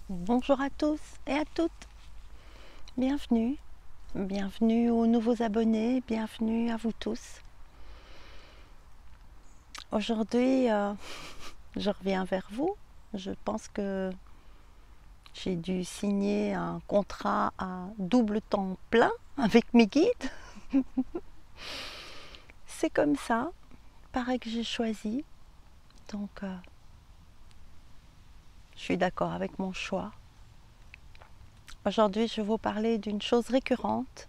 Bonjour à tous et à toutes, bienvenue, bienvenue aux nouveaux abonnés, bienvenue à vous tous. Aujourd'hui, je reviens vers vous. Je pense que j'ai dû signer un contrat à double temps plein avec mes guides. C'est comme ça, paraît que j'ai choisi, donc je suis d'accord avec mon choix. Aujourd'hui, je vais vous parler d'une chose récurrente,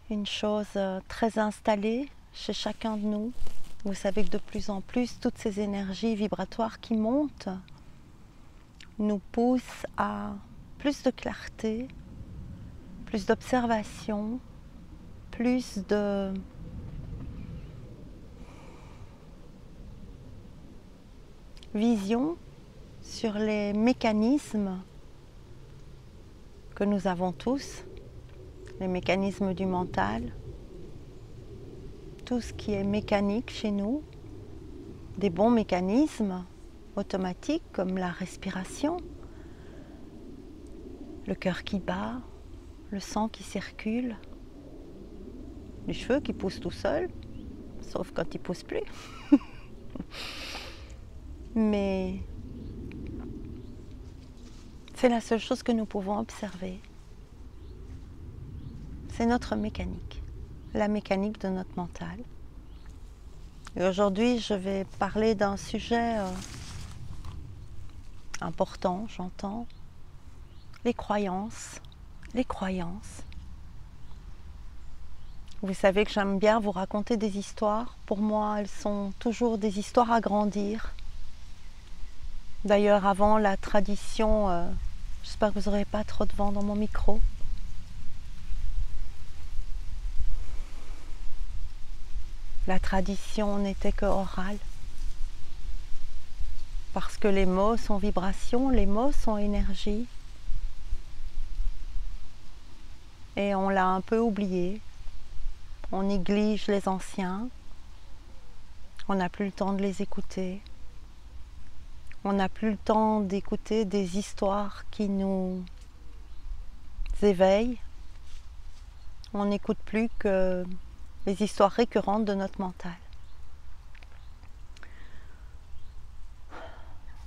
une chose très installée chez chacun de nous. Vous savez que de plus en plus, toutes ces énergies vibratoires qui montent nous poussent à plus de clarté, plus d'observation, plus de vision sur les mécanismes que nous avons tous, les mécanismes du mental, tout ce qui est mécanique chez nous, des bons mécanismes automatiques comme la respiration, le cœur qui bat, le sang qui circule, les cheveux qui poussent tout seuls, sauf quand ils ne poussent plus. Mais c'est la seule chose que nous pouvons observer. C'est notre mécanique, la mécanique de notre mental. Et aujourd'hui, je vais parler d'un sujet important, j'entends, les croyances. Les croyances. Vous savez que j'aime bien vous raconter des histoires. Pour moi, elles sont toujours des histoires à grandir. D'ailleurs, avant la tradition, j'espère que vous n'aurez pas trop de vent dans mon micro. La tradition n'était que orale. Parce que les mots sont vibration, les mots sont énergie. Et on l'a un peu oublié. On néglige les anciens. On n'a plus le temps de les écouter. On n'a plus le temps d'écouter des histoires qui nous éveillent. On n'écoute plus que les histoires récurrentes de notre mental.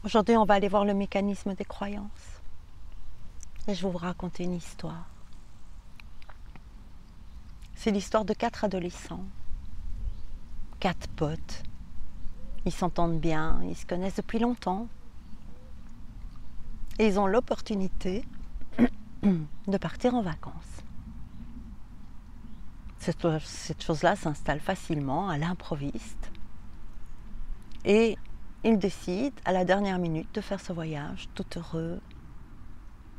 Aujourd'hui, on va aller voir le mécanisme des croyances. Et je vais vous raconter une histoire. C'est l'histoire de 4 adolescents, 4 potes. Ils s'entendent bien, ils se connaissent depuis longtemps. Et ils ont l'opportunité de partir en vacances. Cette chose-là s'installe facilement à l'improviste. Et ils décident à la dernière minute de faire ce voyage tout heureux,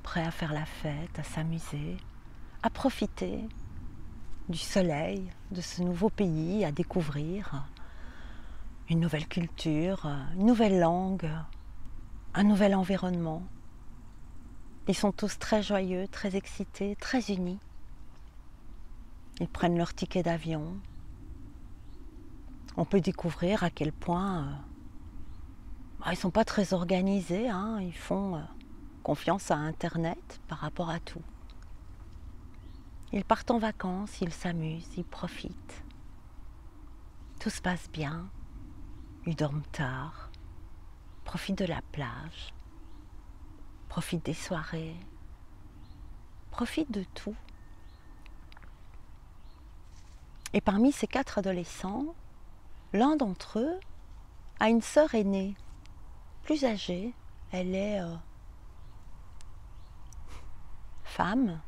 prêts à faire la fête, à s'amuser, à profiter du soleil, de ce nouveau pays, à découvrir une nouvelle culture, une nouvelle langue, un nouvel environnement. Ils sont tous très joyeux, très excités, très unis. Ils prennent leur ticket d'avion. On peut découvrir à quel point ils ne sont pas très organisés, hein. Ils font confiance à Internet par rapport à tout. Ils partent en vacances, ils s'amusent, ils profitent. Tout se passe bien. Ils dorment tard, profitent de la plage, profitent des soirées, profitent de tout. Et parmi ces 4 adolescents, l'un d'entre eux a une sœur aînée, plus âgée. Elle est femme.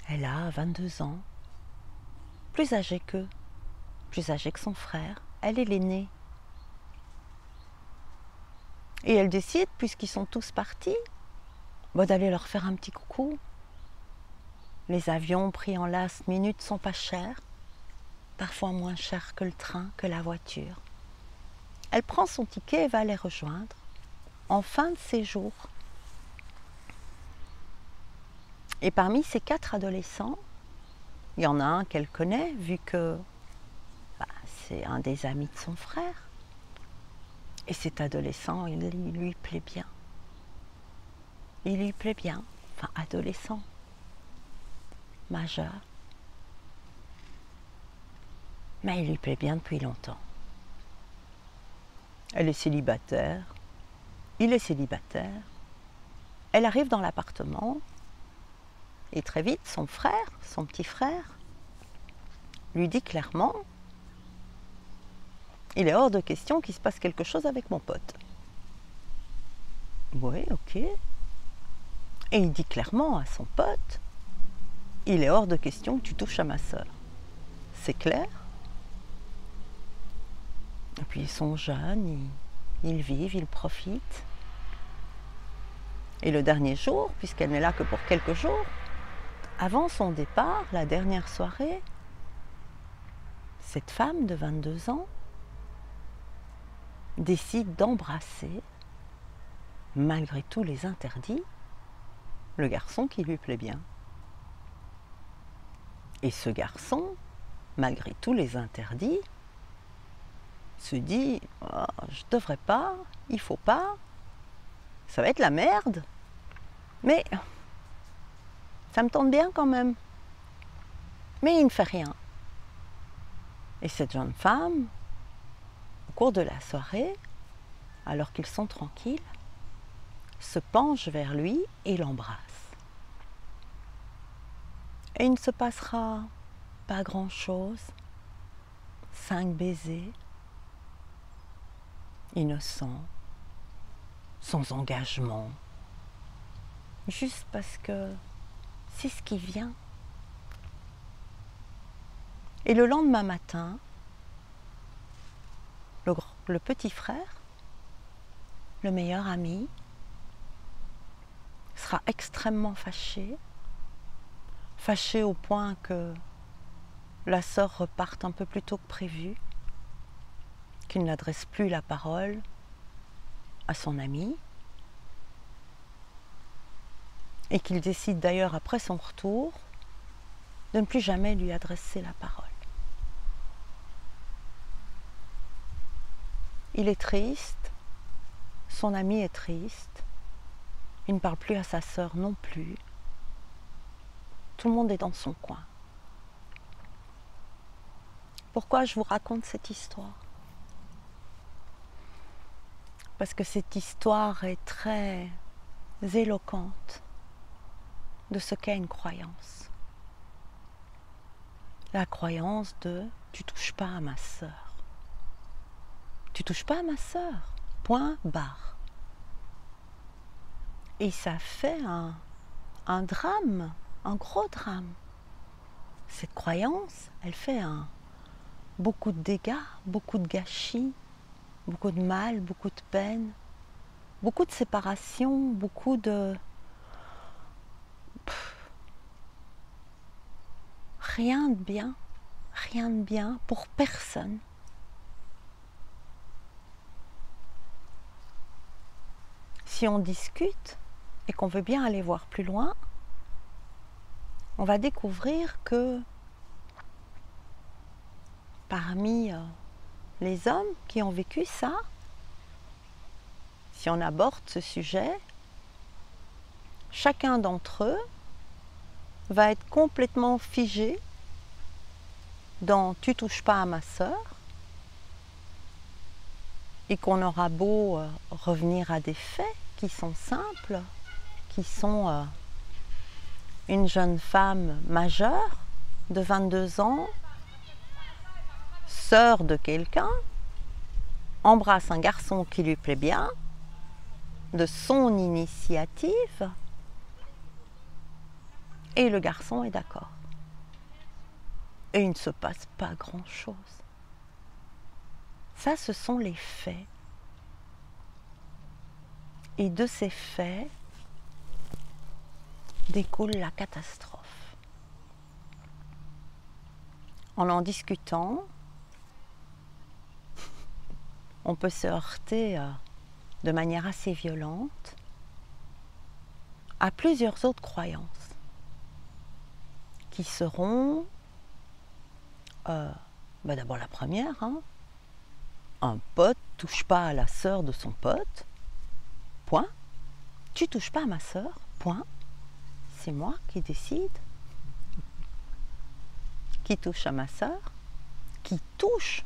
Elle a 22 ans, plus âgée qu'eux, plus âgée que son frère. Elle est l'aînée. Et elle décide, puisqu'ils sont tous partis, d'aller leur faire un petit coucou. Les avions pris en last minute sont pas chers, parfois moins chers que le train, que la voiture. Elle prend son ticket et va les rejoindre en fin de séjour. Et parmi ces 4 adolescents, il y en a un qu'elle connaît, vu que c'est un des amis de son frère. Et cet adolescent, il lui plaît bien. il lui plaît bien, enfin adolescent, majeur, mais il lui plaît bien depuis longtemps. Elle est célibataire, il est célibataire, elle arrive dans l'appartement et très vite son frère, son petit frère, lui dit clairement: il est hors de question qu'il se passe quelque chose avec mon pote. Oui, ok. Et il dit clairement à son pote: il est hors de question que tu touches à ma sœur. C'est clair? Et puis ils sont jeunes, ils vivent, ils profitent. Et le dernier jour, puisqu'elle n'est là que pour quelques jours, avant son départ, la dernière soirée, cette femme de 22 ans décide d'embrasser, malgré tous les interdits, le garçon qui lui plaît bien. Et ce garçon, malgré tous les interdits, se dit: oh, je ne devrais pas, il faut pas, ça va être la merde, mais ça me tente bien quand même. Mais il ne fait rien. Et cette jeune femme, au cours de la soirée, alors qu'ils sont tranquilles, se penche vers lui et l'embrasse. Et il ne se passera pas grand-chose, 5 baisers, innocents, sans engagement, juste parce que c'est ce qui vient. Et le lendemain matin, le petit frère, le meilleur ami, sera extrêmement fâché au point que la sœur reparte un peu plus tôt que prévu, qu'il n'adresse plus la parole à son ami, et qu'il décide d'ailleurs après son retour de ne plus jamais lui adresser la parole. Il est triste, son ami est triste, il ne parle plus à sa sœur non plus, tout le monde est dans son coin. Pourquoi je vous raconte cette histoire? Parce que cette histoire est très éloquente de ce qu'est une croyance. La croyance de « tu touches pas à ma sœur ». Tu touches pas à ma sœur, point barre. Et ça fait un drame, un gros drame. Cette croyance, elle fait beaucoup de dégâts, beaucoup de gâchis, beaucoup de mal, beaucoup de peine, beaucoup de séparation, beaucoup de... rien de bien pour personne. Si on discute et qu'on veut bien aller voir plus loin, on va découvrir que parmi les hommes qui ont vécu ça, si on aborde ce sujet, chacun d'entre eux va être complètement figé dans « tu touches pas à ma sœur » et qu'on aura beau revenir à des faits qui sont simples, qui sont une jeune femme majeure de 22 ans, sœur de quelqu'un, embrasse un garçon qui lui plaît bien, de son initiative, et le garçon est d'accord. Et il ne se passe pas grand-chose. Ça, ce sont les faits. Et de ces faits découle la catastrophe. En discutant, on peut se heurter de manière assez violente à plusieurs autres croyances qui seront d'abord la première, un pote touche pas à la sœur de son pote, point. tu touches pas à ma sœur, point. C'est moi qui décide. Qui touche à ma sœur, qui touche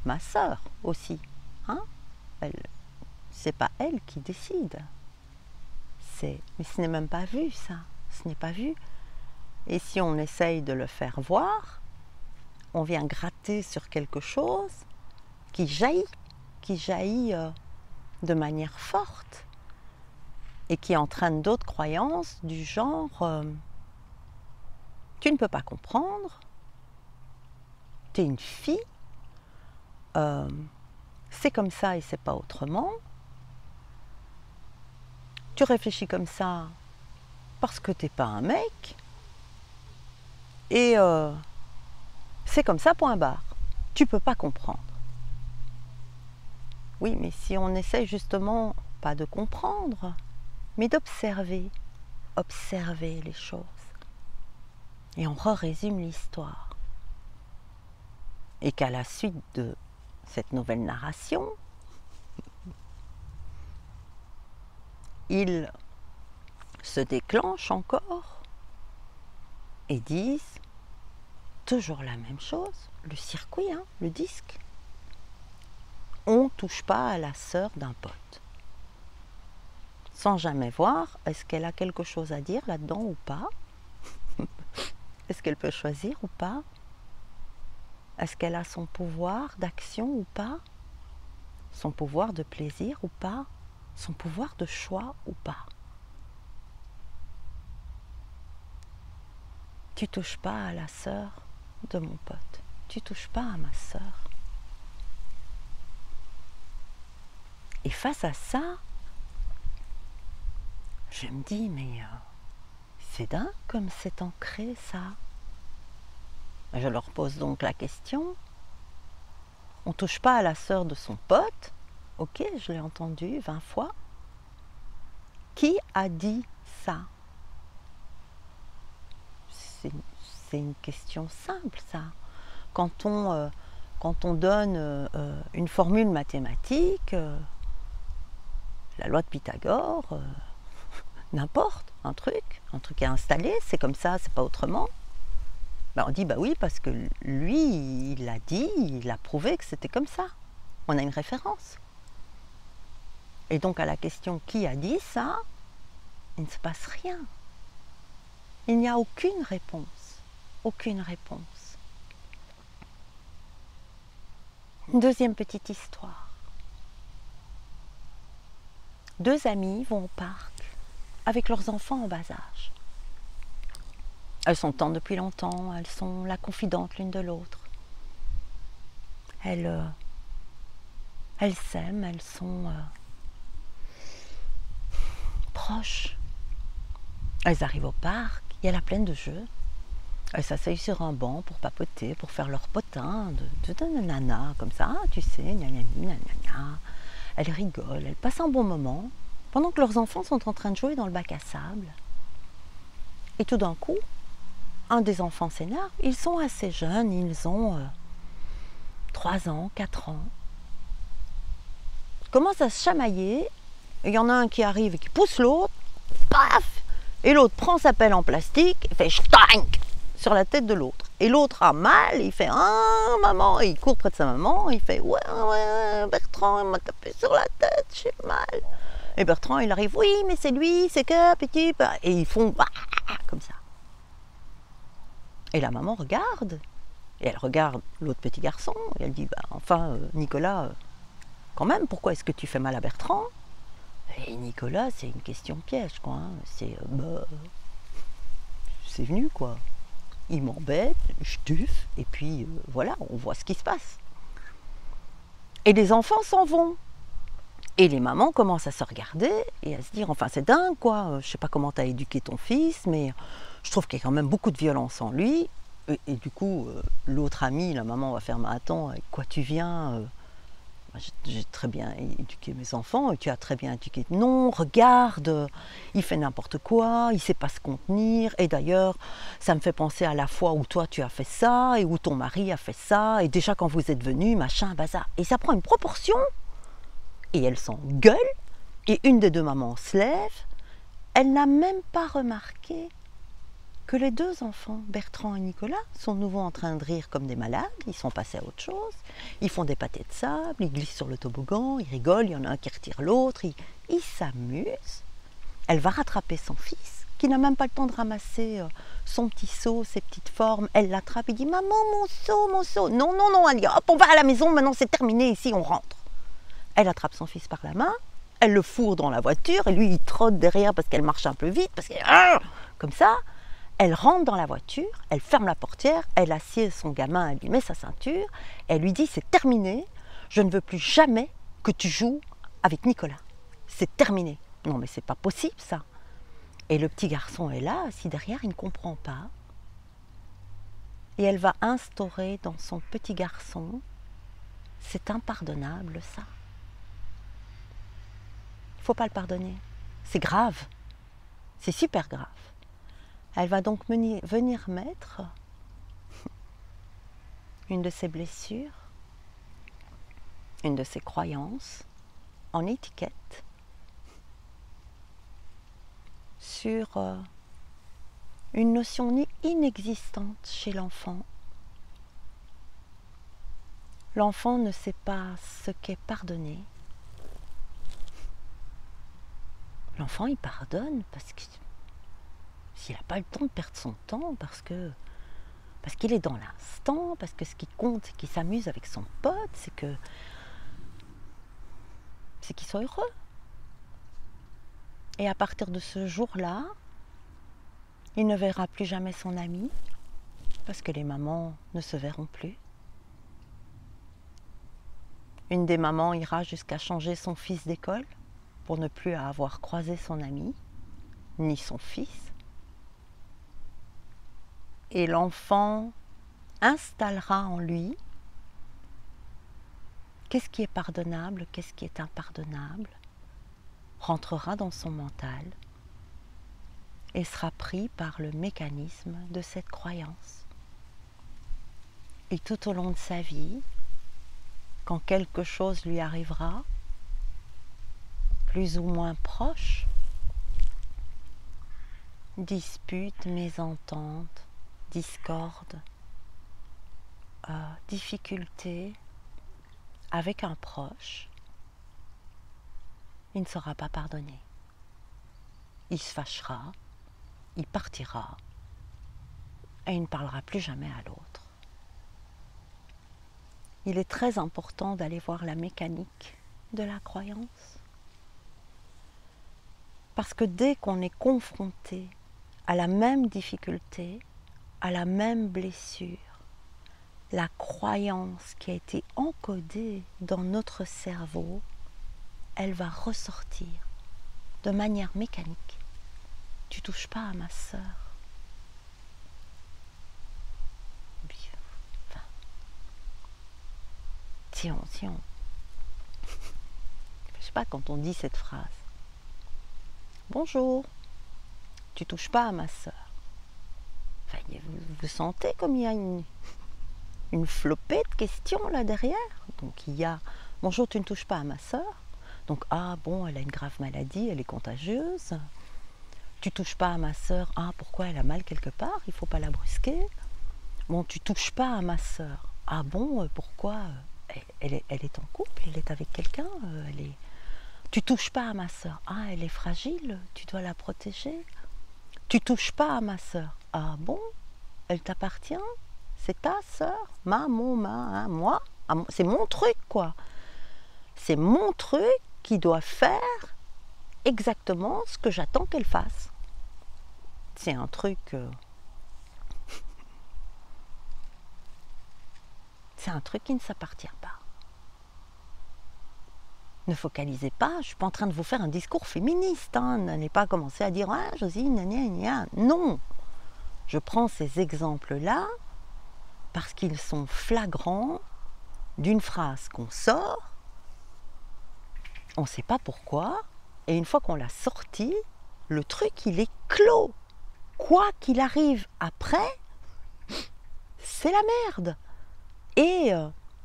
ma sœur aussi. Hein? C'est pas elle qui décide. Mais ce n'est même pas vu, ça. Ce n'est pas vu. Et si on essaye de le faire voir, on vient gratter sur quelque chose qui jaillit de manière forte et qui entraîne d'autres croyances du genre tu ne peux pas comprendre, tu es une fille, c'est comme ça et c'est pas autrement, tu réfléchis comme ça parce que t'es pas un mec, et c'est comme ça, point barre, tu peux pas comprendre. Oui, mais si on essaye justement pas de comprendre, mais d'observer, observer les choses, et on résume l'histoire, et qu'à la suite de cette nouvelle narration, ils se déclenchent encore et disent toujours la même chose, le circuit, hein, le disque. On ne touche pas à la sœur d'un pote. Sans jamais voir, est-ce qu'elle a quelque chose à dire là-dedans ou pas? Est-ce qu'elle peut choisir ou pas? Est-ce qu'elle a son pouvoir d'action ou pas? Son pouvoir de plaisir ou pas? Son pouvoir de choix ou pas? Tu touches pas à la sœur de mon pote. Tu touches pas à ma sœur. Et face à ça, je me dis, mais c'est dingue comme c'est ancré ça. Je leur pose donc la question. On ne touche pas à la sœur de son pote. Ok, je l'ai entendu 20 fois. Qui a dit ça? C'est une question simple, ça. Quand on donne une formule mathématique, la loi de Pythagore, n'importe, un truc est installé, c'est comme ça, c'est pas autrement. Ben on dit bah oui, parce que lui, il l'a dit, il a prouvé que c'était comme ça. On a une référence. Et donc à la question qui a dit ça, il ne se passe rien. Il n'y a aucune réponse. Aucune réponse. Une deuxième petite histoire. Deux amies vont au parc avec leurs enfants en bas âge. Elles s'entendent depuis longtemps, elles sont la confidente l'une de l'autre. Elles s'aiment, elles sont proches. Elles arrivent au parc, il y a la plaine de jeux. Elles s'asseyent sur un banc pour papoter, pour faire leur potin de nana, comme ça, ah, tu sais, gna gna gna gna gna. Elles rigolent, elles passent un bon moment, pendant que leurs enfants sont en train de jouer dans le bac à sable. Et tout d'un coup, un des enfants s'énerve, ils sont assez jeunes, ils ont 3 ans, 4 ans. Ils commencent à se chamailler, il y en a un qui arrive et qui pousse l'autre, paf! Et l'autre prend sa pelle en plastique et fait schtank sur la tête de l'autre. Et l'autre a mal, il fait ah maman, et il court près de sa maman, il fait ouais Bertrand, il m'a tapé sur la tête, j'ai mal. Et Bertrand il arrive oui mais c'est lui, c'est que petit, et ils font comme ça. Et la maman regarde, et elle regarde l'autre petit garçon, et elle dit bah enfin Nicolas, quand même pourquoi est-ce que tu fais mal à Bertrand? Et Nicolas, c'est une question piège, quoi. Hein. C'est venu, quoi. Il m'embête, je tuffe, et puis voilà, on voit ce qui se passe. Et les enfants s'en vont. Et les mamans commencent à se regarder et à se dire, enfin c'est dingue, quoi. Je sais pas comment tu as éduqué ton fils, mais je trouve qu'il y a quand même beaucoup de violence en lui. Et du coup, l'autre amie, la maman va faire, mais attends, avec quoi tu viens j'ai très bien éduqué mes enfants, et tu as très bien éduqué. Non, regarde, il fait n'importe quoi, il ne sait pas se contenir. Et d'ailleurs, ça me fait penser à la fois où toi tu as fait ça, et où ton mari a fait ça, et déjà quand vous êtes venus, machin, bazar. Et ça prend une proportion, et elles s'engueulent, Et une des deux mamans se lève, elle n'a même pas remarqué que les deux enfants, Bertrand et Nicolas, sont de nouveau en train de rire comme des malades, ils sont passés à autre chose, ils font des pâtés de sable, ils glissent sur le toboggan, ils rigolent, il y en a un qui retire l'autre, ils s'amusent. Elle va rattraper son fils, qui n'a même pas le temps de ramasser son petit seau, ses petites formes, elle l'attrape et dit « Maman, mon seau !» Non, non, non, elle dit « Hop, on va à la maison, maintenant c'est terminé, ici on rentre !» Elle attrape son fils par la main, elle le fourre dans la voiture, et lui il trotte derrière parce qu'elle marche un peu vite, parce qu'elle... Comme ça. Elle rentre dans la voiture, elle ferme la portière, elle assied son gamin, elle lui met sa ceinture, elle lui dit « C'est terminé, je ne veux plus jamais que tu joues avec Nicolas. C'est terminé. » Non mais c'est pas possible ça. Et le petit garçon est là, assis derrière, il ne comprend pas. Et elle va instaurer dans son petit garçon, c'est impardonnable ça. Il ne faut pas le pardonner. C'est grave. C'est super grave. Elle va donc venir mettre une de ses blessures, une de ses croyances en étiquette sur une notion inexistante chez l'enfant. L'enfant ne sait pas ce qu'est pardonner. L'enfant, il pardonne parce que s'il n'a pas le temps de perdre son temps, parce qu'il est dans l'instant, parce que ce qui compte, c'est qu'il s'amuse avec son pote, c'est qu'il soit heureux. Et à partir de ce jour-là, il ne verra plus jamais son ami, parce que les mamans ne se verront plus. Une des mamans ira jusqu'à changer son fils d'école pour ne plus avoir croisé son ami, ni son fils. Et l'enfant installera en lui qu'est-ce qui est pardonnable, qu'est-ce qui est impardonnable, rentrera dans son mental et sera pris par le mécanisme de cette croyance. Et tout au long de sa vie, quand quelque chose lui arrivera, plus ou moins proche, dispute, mésentente, discorde, difficulté avec un proche, il ne saura pas pardonner. Il se fâchera, il partira et il ne parlera plus jamais à l'autre. Il est très important d'aller voir la mécanique de la croyance. Parce que dès qu'on est confronté à la même difficulté, à la même blessure, la croyance qui a été encodée dans notre cerveau, elle va ressortir de manière mécanique. Tu touches pas à ma sœur. Enfin, si on... Je sais pas, quand on dit cette phrase. Bonjour, tu touches pas à ma sœur. Enfin, vous sentez comme il y a une flopée de questions là derrière. Donc il y a bonjour, tu ne touches pas à ma sœur. Donc ah bon, elle a une grave maladie, elle est contagieuse. Tu touches pas à ma sœur. Ah pourquoi elle a mal quelque part, il faut pas la brusquer. Bon, tu touches pas à ma sœur. Ah bon, pourquoi elle est en couple, elle est avec quelqu'un, Tu touches pas à ma sœur. Ah, elle est fragile, tu dois la protéger. Tu touches pas à ma sœur. Ah bon, elle t'appartient, c'est ta sœur, moi, c'est mon truc quoi. C'est mon truc qui doit faire exactement ce que j'attends qu'elle fasse. C'est un truc... c'est un truc qui ne s'appartient pas. Ne focalisez pas, je ne suis pas en train de vous faire un discours féministe, hein. N'allez pas commencer à dire « Ah, Josine, non !» Je prends ces exemples-là parce qu'ils sont flagrants d'une phrase qu'on sort, on ne sait pas pourquoi, et une fois qu'on l'a sortie, le truc, il est clos. Quoi qu'il arrive après, c'est la merde. Et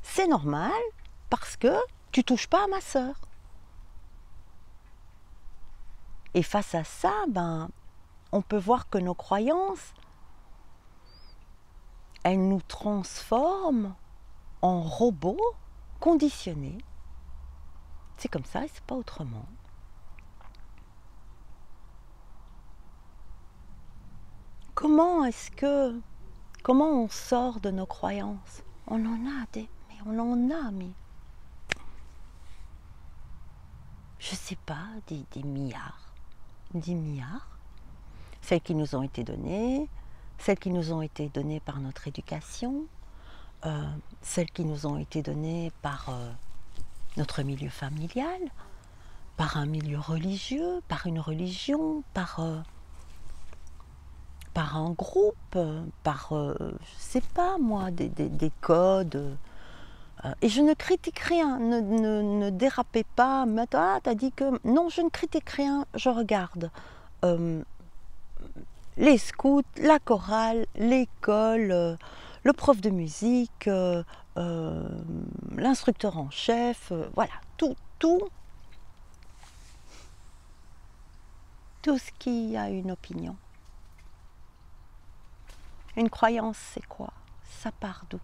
c'est normal parce que tu touches pas à ma sœur. Et face à ça, on peut voir que nos croyances, elles nous transforment en robots conditionnés. C'est comme ça et c'est pas autrement. Comment on sort de nos croyances? On en a mais je sais pas, des milliards. 10 milliards. Celles qui nous ont été données, celles qui nous ont été données par notre éducation, celles qui nous ont été données par notre milieu familial, par un milieu religieux, par une religion, par un groupe, par, je sais pas moi, des codes. Et je ne critique rien, ne dérapez pas, mais t'as dit que... Non, je ne critique rien, je regarde. Les scouts, la chorale, l'école, le prof de musique, l'instructeur en chef, voilà, tout ce qui a une opinion. Une croyance, c'est quoi? Ça part d'où?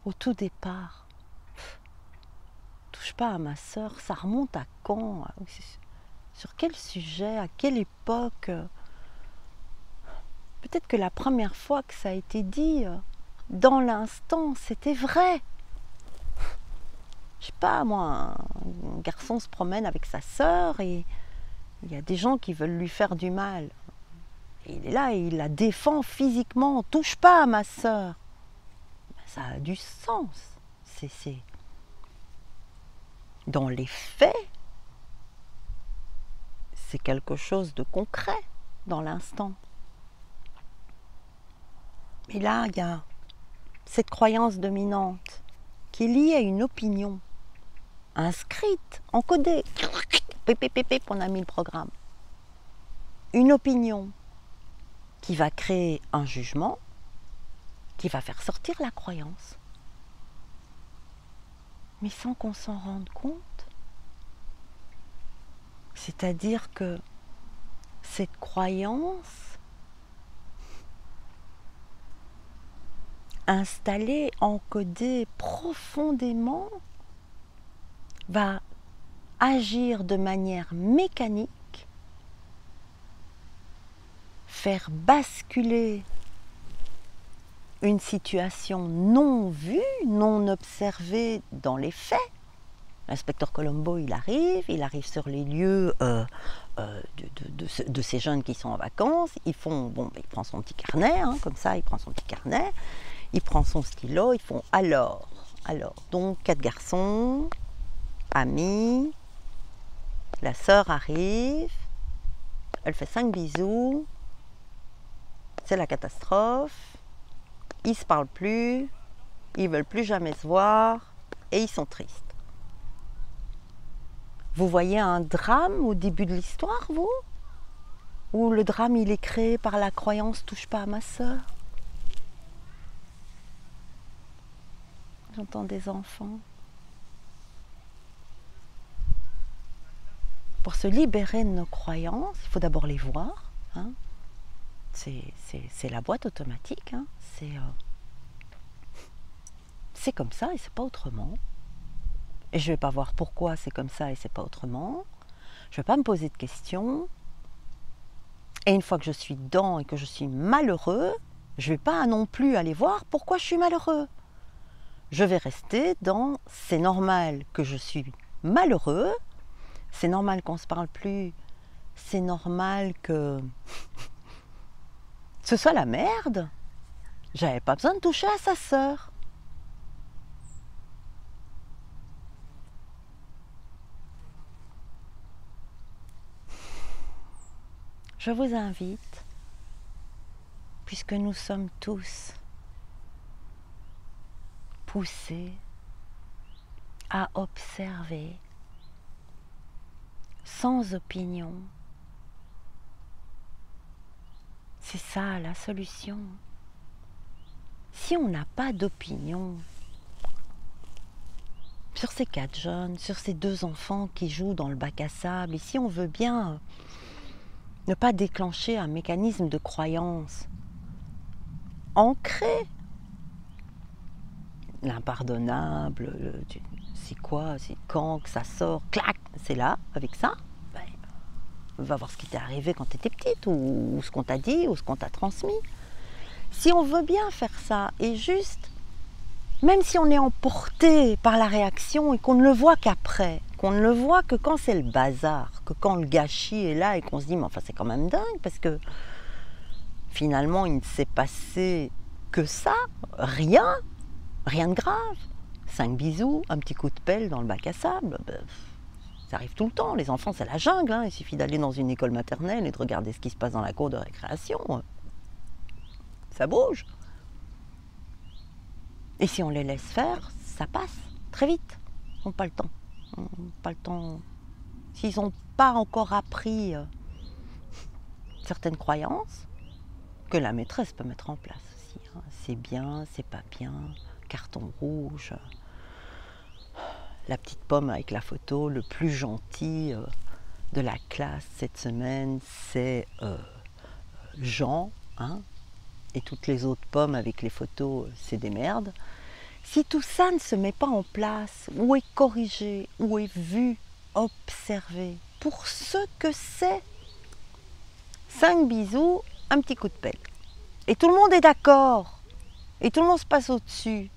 Au tout départ. Touche pas à ma sœur, ça remonte à quand? Sur quel sujet? À quelle époque? Peut-être que la première fois que ça a été dit, dans l'instant, c'était vrai. Je sais pas, moi, un garçon se promène avec sa sœur et il y a des gens qui veulent lui faire du mal. Et il est là et il la défend physiquement. Touche pas à ma sœur. Ça a du sens. C'est dans les faits, c'est quelque chose de concret dans l'instant. Mais là, il y a cette croyance dominante qui est liée à une opinion inscrite, encodée. Pip, on a mis le programme. Une opinion qui va créer un jugement, qui va faire sortir la croyance. Mais sans qu'on s'en rende compte. C'est-à-dire que cette croyance installée, encodée profondément, va agir de manière mécanique, faire basculer une situation non vue, non observée dans les faits. L'inspecteur Colombo, il arrive sur les lieux de ces jeunes qui sont en vacances. Il prend son petit carnet, comme ça, il prend son petit carnet, il prend son stylo, ils font alors, donc 4 garçons, amis, la sœur arrive, elle fait 5 bisous, c'est la catastrophe, ils se parlent plus, ils veulent plus jamais se voir et ils sont tristes. Vous voyez un drame au début de l'histoire, vous? Ou le drame, il est créé par la croyance « touche pas à ma sœur ». J'entends des enfants. Pour se libérer de nos croyances, il faut d'abord les voir. C'est la boîte automatique. C'est comme ça et c'est pas autrement. Et je ne vais pas voir pourquoi c'est comme ça et c'est pas autrement. Je ne vais pas me poser de questions. Et une fois que je suis dedans et que je suis malheureux, je ne vais pas non plus aller voir pourquoi je suis malheureux. Je vais rester dans « c'est normal que je suis malheureux », c'est normal qu'on ne se parle plus, c'est normal que ce soit la merde. J'avais pas besoin de toucher à sa sœur. Je vous invite, puisque nous sommes tous poussés à observer sans opinion. C'est ça la solution. Si on n'a pas d'opinion, sur ces 4 jeunes, sur ces 2 enfants qui jouent dans le bac à sable. Et si on veut bien ne pas déclencher un mécanisme de croyance ancré, l'impardonnable, c'est quoi, c'est quand que ça sort, clac, c'est là, avec ça, ben, va voir ce qui t'est arrivé quand tu étais petite, ou ce qu'on t'a dit, ou ce qu'on t'a transmis. Si on veut bien faire ça, et juste, même si on est emporté par la réaction et qu'on ne le voit qu'après, qu'on ne le voit que quand c'est le bazar, que quand le gâchis est là et qu'on se dit, mais enfin c'est quand même dingue, parce que finalement il ne s'est passé que ça, rien de grave. 5 bisous, un petit coup de pelle dans le bac à sable, ben, ça arrive tout le temps. Les enfants, c'est la jungle, hein. Il suffit d'aller dans une école maternelle et de regarder ce qui se passe dans la cour de récréation. Ça bouge. Et si on les laisse faire, ça passe très vite. Ils n'ont pas le temps. Pas le temps. S'ils n'ont pas encore appris certaines croyances, que la maîtresse peut mettre en place aussi. Hein. C'est bien, c'est pas bien, carton rouge. La petite pomme avec la photo, le plus gentil de la classe cette semaine, c'est Jean, hein, et toutes les autres pommes avec les photos, c'est des merdes. Si tout ça ne se met pas en place, ou est corrigé, ou est vu, observé, pour ce que c'est, 5 bisous, un petit coup de pelle. Et tout le monde est d'accord, et tout le monde se passe au-dessus.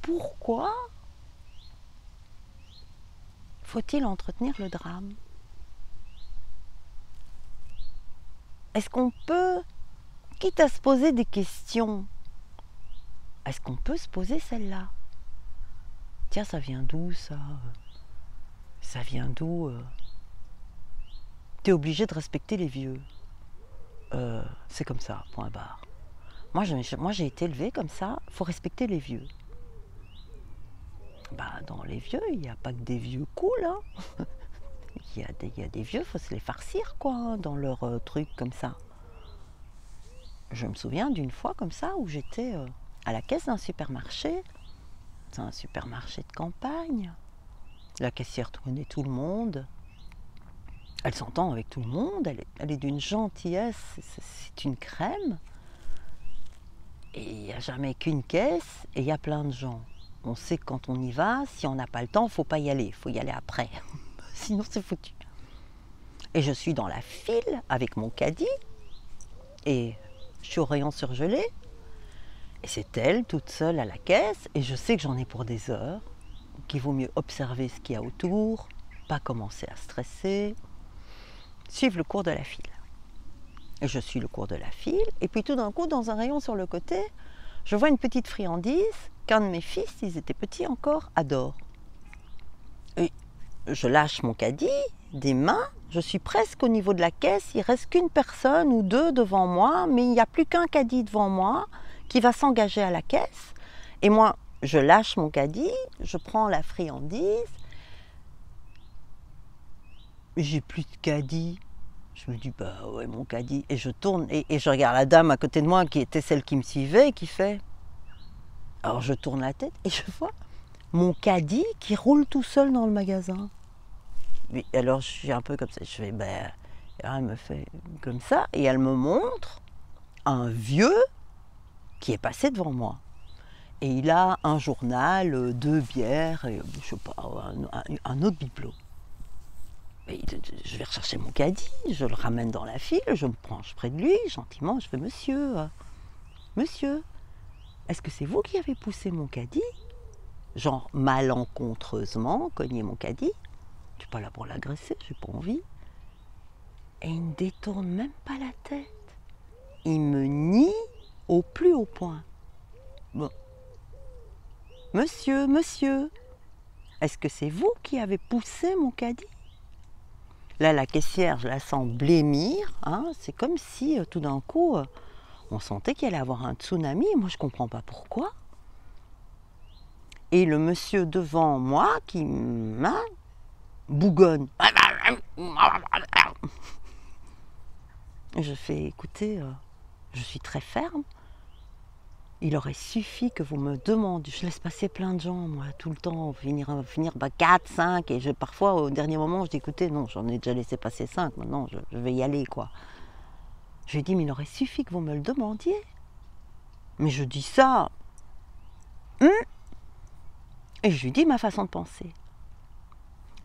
Pourquoi faut-il entretenir le drame? Est-ce qu'on peut, quitte à se poser des questions, est-ce qu'on peut se poser celle-là? Tiens, ça vient d'où ça? Ça vient d'où? T'es obligé de respecter les vieux. C'est comme ça, point barre. Moi j'ai été élevée comme ça, faut respecter les vieux. Bah, dans les vieux, il n'y a pas que des vieux cool, hein. Il y a des vieux, il faut se les farcir, quoi, hein, dans leur truc comme ça. Je me souviens d'une fois comme ça où j'étais à la caisse d'un supermarché. C'est un supermarché de campagne. La caissière connaît tout le monde. Elle s'entend avec tout le monde. Elle est d'une gentillesse. C'est une crème. Et il n'y a jamais qu'une caisse et il y a plein de gens. On sait que quand on y va, si on n'a pas le temps, il ne faut pas y aller. Il faut y aller après. Sinon, c'est foutu. Et je suis dans la file avec mon caddie. Et je suis au rayon surgelé. Et c'est elle, toute seule à la caisse. Et je sais que j'en ai pour des heures. Qu'il vaut mieux observer ce qu'il y a autour. Pas commencer à stresser. Suivre le cours de la file. Et je suis le cours de la file. Et puis tout d'un coup, dans un rayon sur le côté, je vois une petite friandise qu'un de mes fils, ils étaient petits encore, adore. Et je lâche mon caddie des mains, je suis presque au niveau de la caisse, il ne reste qu'une personne ou 2 devant moi, mais il n'y a plus qu'un caddie devant moi qui va s'engager à la caisse. Et moi, je lâche mon caddie, je prends la friandise, j'ai plus de caddie. Je me dis, bah ouais, mon caddie. Et je tourne et je regarde la dame à côté de moi qui était celle qui me suivait et qui fait. Alors je tourne la tête et je vois mon caddie qui roule tout seul dans le magasin. Et alors je suis un peu comme ça. Je fais, ben. Elle me fait comme ça et elle me montre un vieux qui est passé devant moi. Et il a un journal, 2 bières, et, je sais pas, un autre bibelot. Et je vais rechercher mon caddie, je le ramène dans la file, je me penche près de lui, gentiment, je fais monsieur, est-ce que c'est vous qui avez poussé mon caddie? Genre malencontreusement, cogné mon caddie. Je suis pas là pour l'agresser, j'ai pas envie. Et il ne détourne même pas la tête. Il me nie au plus haut point. Bon. Monsieur, est-ce que c'est vous qui avez poussé mon caddie? Là, la caissière, je la sens blêmir. Hein. C'est comme si, tout d'un coup, on sentait qu'il allait avoir un tsunami. Moi, je ne comprends pas pourquoi. Et le monsieur devant moi qui m'a bougonne. Je fais, écoutez, je suis très ferme. Il aurait suffi que vous me demandiez, je laisse passer plein de gens, moi, tout le temps, finir 4, 5, et parfois, au dernier moment, je dis, écoutez, non, j'en ai déjà laissé passer 5, maintenant, je vais y aller, quoi. Je lui ai dit, mais il aurait suffi que vous me le demandiez. Mais je dis ça, et je lui dis ma façon de penser.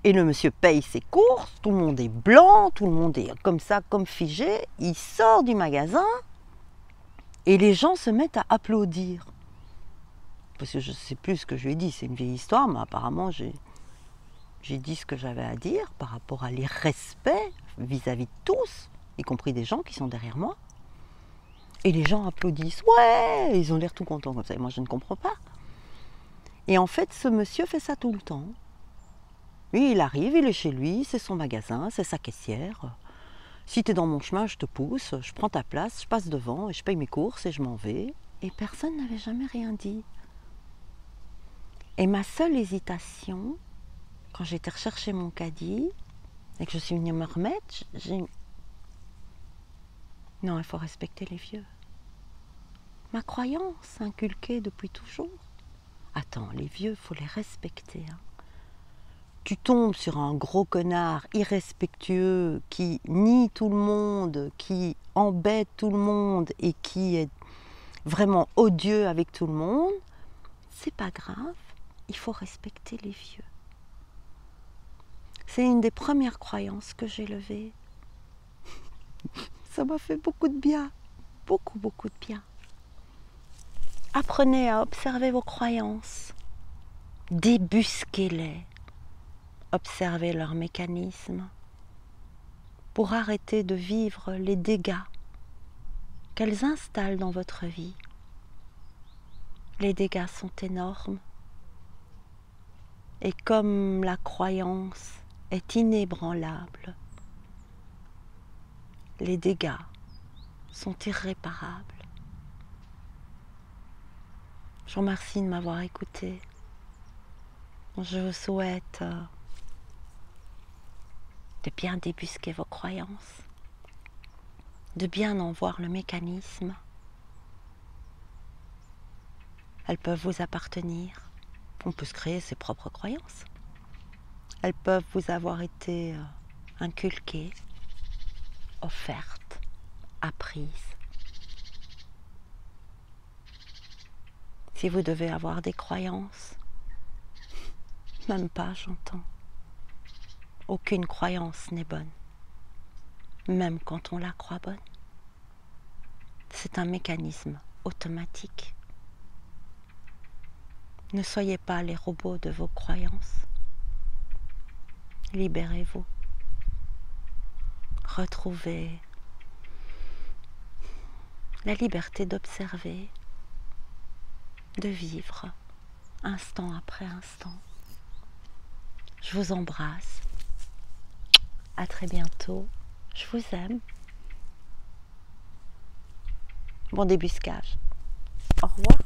Et le monsieur paye ses courses, tout le monde est blanc, tout le monde est comme ça, comme figé, il sort du magasin, et les gens se mettent à applaudir. Parce que je ne sais plus ce que je lui ai dit, c'est une vieille histoire, mais apparemment j'ai dit ce que j'avais à dire par rapport à l'irrespect vis-à-vis de tous, y compris des gens qui sont derrière moi. Et les gens applaudissent, ouais, ils ont l'air tout contents comme ça, et moi je ne comprends pas. Et en fait, ce monsieur fait ça tout le temps. Lui, il arrive, il est chez lui, c'est son magasin, c'est sa caissière. Si tu es dans mon chemin, je te pousse, je prends ta place, je passe devant, et je paye mes courses et je m'en vais. Et personne n'avait jamais rien dit. Et ma seule hésitation, quand j'étais rechercher mon caddie, et que je suis venue me remettre, j'ai... Non, il faut respecter les vieux. Ma croyance inculquée depuis toujours. Attends, les vieux, il faut les respecter. Hein. Tu tombes sur un gros connard irrespectueux qui nie tout le monde, qui embête tout le monde et qui est vraiment odieux avec tout le monde, c'est pas grave, il faut respecter les vieux. C'est une des premières croyances que j'ai levées. Ça m'a fait beaucoup de bien, beaucoup de bien. Apprenez à observer vos croyances, débusquez-les, observez leurs mécanismes pour arrêter de vivre les dégâts qu'elles installent dans votre vie. Les dégâts sont énormes et comme la croyance est inébranlable, les dégâts sont irréparables. Je vous remercie de m'avoir écouté. Je vous souhaite de bien débusquer vos croyances, de bien en voir le mécanisme. Elles peuvent vous appartenir. On peut se créer ses propres croyances. Elles peuvent vous avoir été inculquées, offertes, apprises. Si vous devez avoir des croyances, même pas, j'entends. Aucune croyance n'est bonne, même quand on la croit bonne. C'est un mécanisme automatique. Ne soyez pas les robots de vos croyances. Libérez-vous. Retrouvez la liberté d'observer, de vivre, instant après instant. Je vous embrasse. À très bientôt. Je vous aime. Bon débuscage. Au revoir.